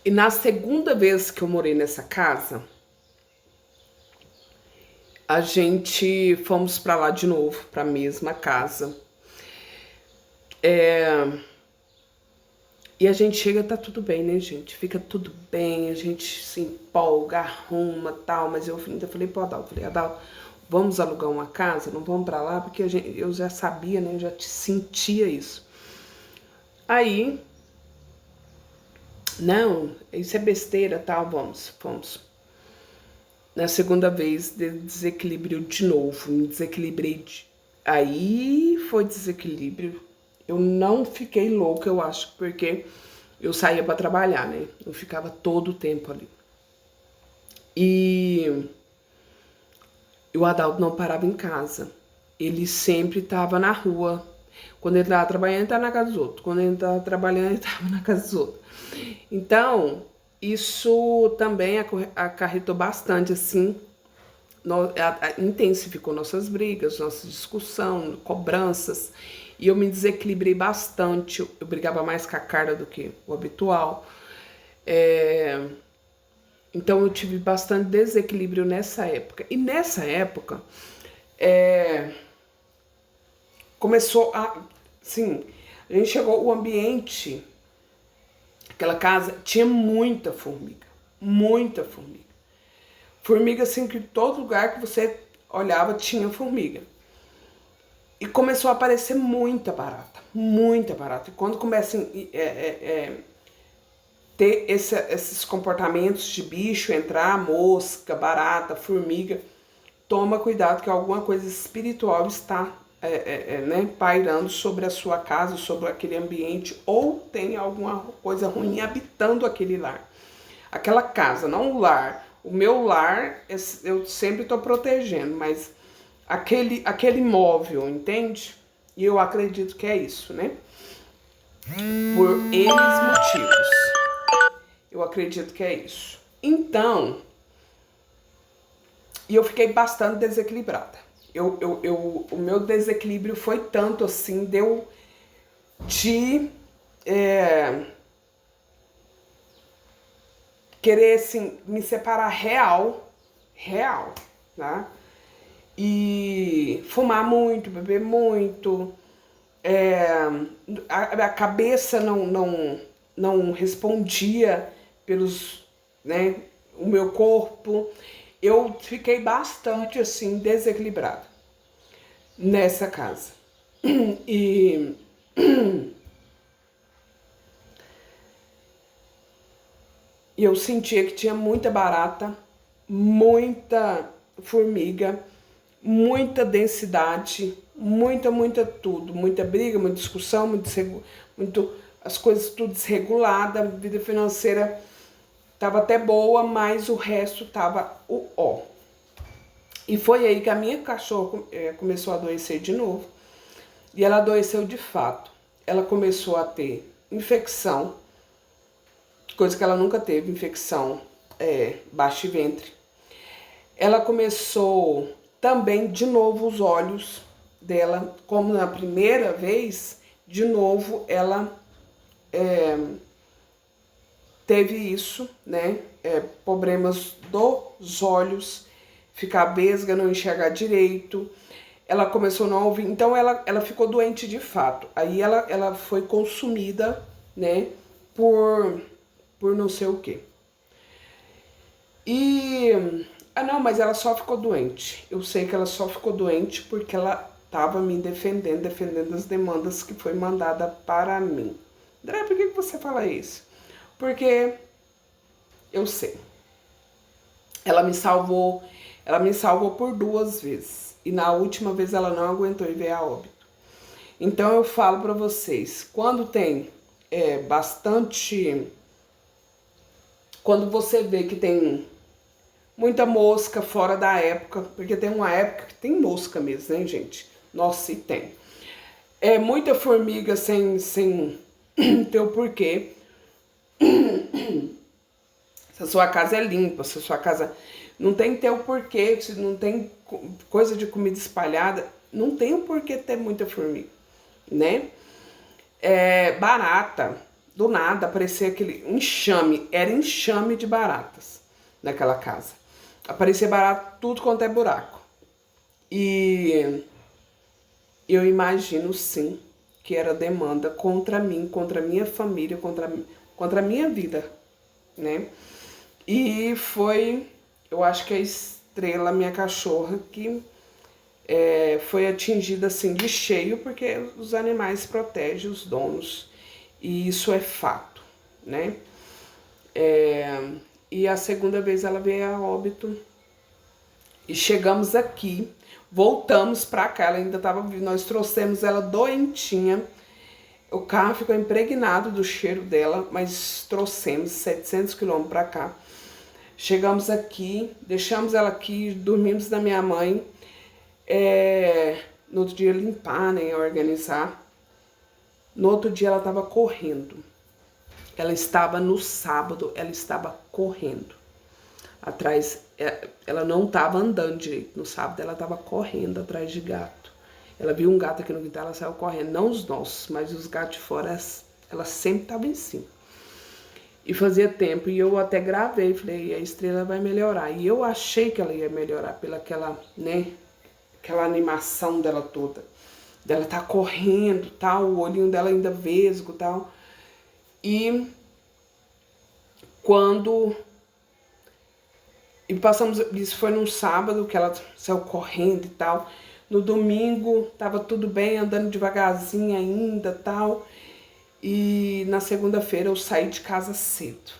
E na segunda vez que eu morei nessa casa, a gente fomos pra lá de novo, pra mesma casa. E a gente chega, tá tudo bem, né, gente? Fica tudo bem, a gente se empolga, arruma, tal, mas eu ainda falei pro Adalto, falei, Adalto, vamos alugar uma casa, não vamos pra lá, porque eu já sabia, né, eu já sentia isso. Aí, não, isso é besteira, tal, vamos. Na segunda vez, desequilíbrio de novo, me desequilibrei. Aí foi desequilíbrio. Eu não fiquei louca, eu acho, porque eu saía pra trabalhar, né? Eu ficava todo o tempo ali. E o Adalto não parava em casa. Ele sempre estava na rua. Quando ele estava trabalhando, ele estava na casa dos outros. Quando ele estava trabalhando, ele estava na casa dos outros. Então, isso também acarretou bastante, assim, intensificou nossas brigas, nossa discussão, cobranças. E eu me desequilibrei bastante. Eu brigava mais com a Carla do que o habitual. É, então eu tive bastante desequilíbrio nessa época. E nessa época é, começou a. Sim, a gente chegou, o ambiente, aquela casa, tinha muita formiga. Muita formiga. Formiga assim que todo lugar que você olhava tinha formiga. E começou a aparecer muita barata. Muita barata. E quando começa ter esses comportamentos de bicho, entrar mosca, barata, formiga, toma cuidado que alguma coisa espiritual está né, pairando sobre a sua casa, sobre aquele ambiente, ou tem alguma coisa ruim habitando aquele lar. Aquela casa, não o lar. O meu lar, eu sempre estou protegendo, mas aquele imóvel, entende? E eu acredito que é isso, né? Por eles motivos. Eu acredito que é isso. Então, e eu fiquei bastante desequilibrada. O meu desequilíbrio foi tanto assim, deu de querer assim, me separar real, tá? E fumar muito, beber muito, é, a cabeça não respondia pelos, né, o meu corpo. Eu fiquei bastante assim desequilibrada nessa casa. E eu sentia que tinha muita barata, muita formiga, muita densidade, muita tudo, muita briga, muita discussão, muito as coisas tudo desregulada, a vida financeira tava até boa, mas o resto tava o ó. E foi aí que a minha cachorra começou a adoecer de novo. E ela adoeceu de fato. Ela começou a ter infecção, coisa que ela nunca teve, infecção baixo ventre. Ela começou também de novo os olhos dela, como na primeira vez, de novo ela teve isso, né? Problemas dos olhos, ficar vesga, não enxergar direito. Ela começou a não ouvir, então ela ficou doente de fato. Aí ela foi consumida, né? Por não sei o quê. E. Ah, não, mas ela só ficou doente. Eu sei que ela só ficou doente porque ela estava me defendendo as demandas que foi mandada para mim. André, por que você fala isso? Porque eu sei. Ela me salvou por duas vezes. E na última vez ela não aguentou e veio a óbito. Então eu falo para vocês, quando tem bastante. Quando você vê que tem muita mosca fora da época, porque tem uma época que tem mosca mesmo, né, gente? Nossa, e tem. É muita formiga sem ter o porquê. Se a sua casa é limpa, se a sua casa não tem que ter o porquê, se não tem coisa de comida espalhada, não tem o porquê ter muita formiga, né? Barata. do nada aparecia aquele enxame, era enxame de baratas naquela casa. Aparecia barata tudo quanto é buraco. E eu imagino sim que era demanda contra mim, contra a minha família, contra a minha vida, né? E foi, eu acho que a Estrela, minha cachorra, que foi atingida assim de cheio, porque os animais protegem os donos, e isso é fato, né? E a segunda vez ela veio a óbito, e chegamos aqui, voltamos pra cá, ela ainda estava viva, nós trouxemos ela doentinha, o carro ficou impregnado do cheiro dela, mas trouxemos 700 quilômetros pra cá. Chegamos aqui, deixamos ela aqui, dormimos na minha mãe, no outro dia limpar, né, organizar. No outro dia ela estava correndo. Ela estava no sábado, ela estava correndo. Atrás, ela não estava andando direito. No sábado ela estava correndo atrás de gato. Ela viu um gato aqui no quintal, ela saiu correndo. Não os nossos, mas os gatos de fora, ela sempre estava em cima. E fazia tempo, e eu até gravei, falei, a Estrela vai melhorar. E eu achei que ela ia melhorar pela aquela, né, aquela animação dela toda. Dela tá correndo, tal, o olhinho dela ainda vesgo, tal. E quando... E passamos, isso foi num sábado que ela saiu correndo e tal. No domingo tava tudo bem, andando devagarzinho ainda, tal. E na segunda-feira eu saí de casa cedo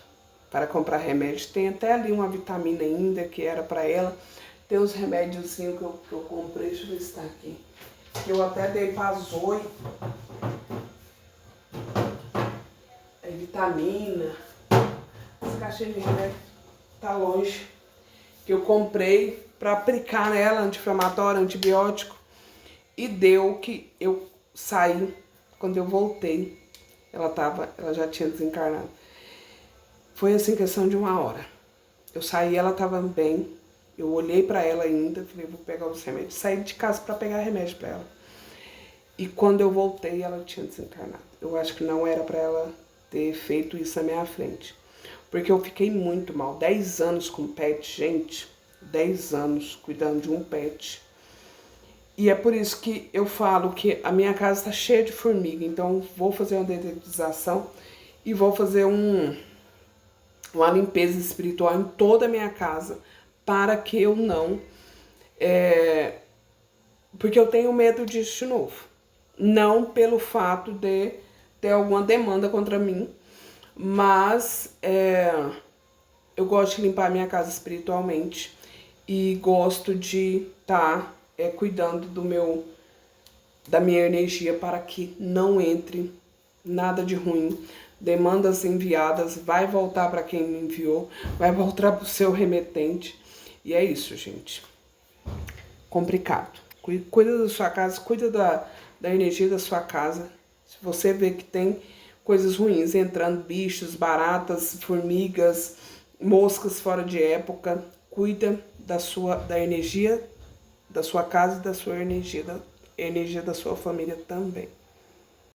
para comprar remédio. Tem até ali uma vitamina ainda que era para ela. Tem uns remédiozinhos que eu comprei, deixa eu ver se tá aqui. Que eu até dei pra Zoe. É vitamina. Essa caixinha de remédio tá longe. Que eu comprei pra aplicar nela, anti-inflamatório, antibiótico. E deu que eu saí, quando eu voltei, ela já tinha desencarnado. Foi assim, questão de 1 hora. Eu saí, ela tava bem. Eu olhei pra ela ainda, falei, vou pegar os remédios. Saí de casa pra pegar remédio pra ela. E quando eu voltei, ela tinha desencarnado. Eu acho que não era pra ela ter feito isso na minha frente. Porque eu fiquei muito mal. 10 anos com pet, gente. 10 anos cuidando de um pet. E é por isso que eu falo que a minha casa está cheia de formiga. Então, vou fazer uma dedetização e vou fazer uma limpeza espiritual em toda a minha casa. Para que eu não... porque eu tenho medo disso de novo. Não pelo fato de ter alguma demanda contra mim. Mas eu gosto de limpar a minha casa espiritualmente. E gosto de estar cuidando da minha energia para que não entre nada de ruim. Demandas enviadas vai voltar para quem me enviou, vai voltar para o seu remetente. E é isso, gente. Complicado. Cuida da sua casa, cuida da energia da sua casa. Se você vê que tem coisas ruins entrando, bichos, baratas, formigas, moscas fora de época, cuida da energia da sua casa e da sua energia, da energia da sua família também.